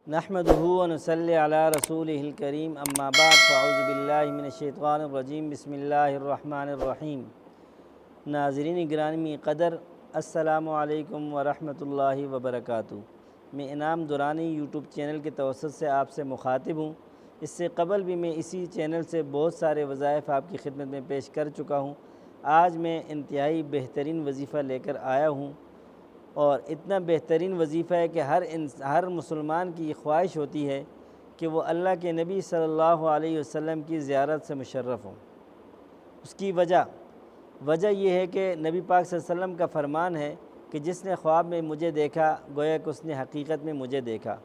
نحمدہ و نصلی علی رسولہ الکریم اما بعد فاعوذ باللہ من الشیطان الرجیم بسم اللہ الرحمن الرحیم۔ ناظرین گرامی قدر، السلام علیکم ورحمۃ اللہ وبرکاتہ۔ میں انعام دورانی یوٹیوب چینل کے توسط سے آپ سے مخاطب ہوں۔ اس سے قبل بھی میں اسی چینل سے بہت سارے وظائف آپ کی خدمت میں پیش کر چکا ہوں۔ آج میں انتہائی بہترین وظیفہ لے کر آیا ہوں، اور اتنا بہترین وظیفہ ہے کہ ہر مسلمان کی یہ خواہش ہوتی ہے کہ وہ اللہ کے نبی صلی اللہ علیہ وسلم کی زیارت سے مشرف ہوں۔ اس کی وجہ یہ ہے کہ نبی پاک صلی اللہ علیہ وسلم کا فرمان ہے کہ جس نے خواب میں مجھے دیکھا گویا کہ اس نے حقیقت میں مجھے دیکھا،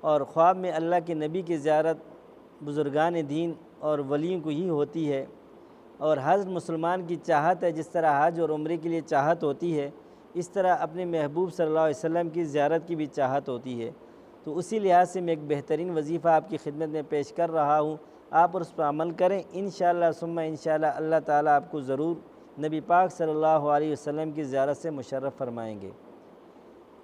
اور خواب میں اللہ کے نبی کی زیارت بزرگان دین اور ولیوں کو ہی ہوتی ہے، اور ہر مسلمان کی چاہت ہے جس طرح حج اور عمرے کے لیے چاہت ہوتی ہے، اس طرح اپنے محبوب صلی اللہ علیہ وسلم کی زیارت کی بھی چاہت ہوتی ہے۔ تو اسی لحاظ سے میں ایک بہترین وظیفہ آپ کی خدمت میں پیش کر رہا ہوں، آپ اس پر عمل کریں، انشاءاللہ ثم انشاءاللہ اللہ تعالیٰ آپ کو ضرور نبی پاک صلی اللہ علیہ وسلم کی زیارت سے مشرف فرمائیں گے۔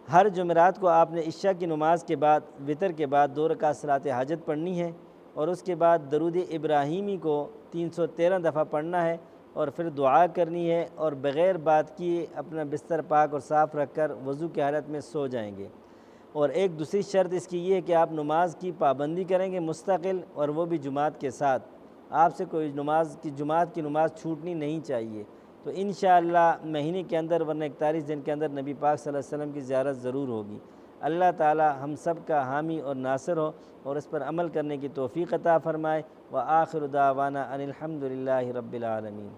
ہر جمعرات کو آپ نے عشاء کی نماز کے بعد وتر کے بعد 2 رکعت صلاۃ حاجت پڑھنی ہے، اور اس کے بعد درود ابراہیمی کو 313 دفعہ پڑھنا ہے، اور پھر دعا کرنی ہے، اور بغیر بات کیے اپنا بستر پاک اور صاف رکھ کر وضو کی حالت میں سو جائیں گے۔ اور ایک دوسری شرط اس کی یہ ہے کہ آپ نماز کی پابندی کریں گے مستقل، اور وہ بھی جماعت کے ساتھ۔ آپ سے کوئی جماعت کی نماز چھوٹنی نہیں چاہیے۔ تو انشاءاللہ مہینے کے اندر ورنہ 41 دن کے اندر نبی پاک صلی اللہ علیہ وسلم کی زیارت ضرور ہوگی۔ اللہ تعالی ہم سب کا حامی اور ناصر ہو، اور اس پر عمل کرنے کی توفیق عطا فرمائے۔ وآخر دعوانا ان الحمد للہ رب العالمین۔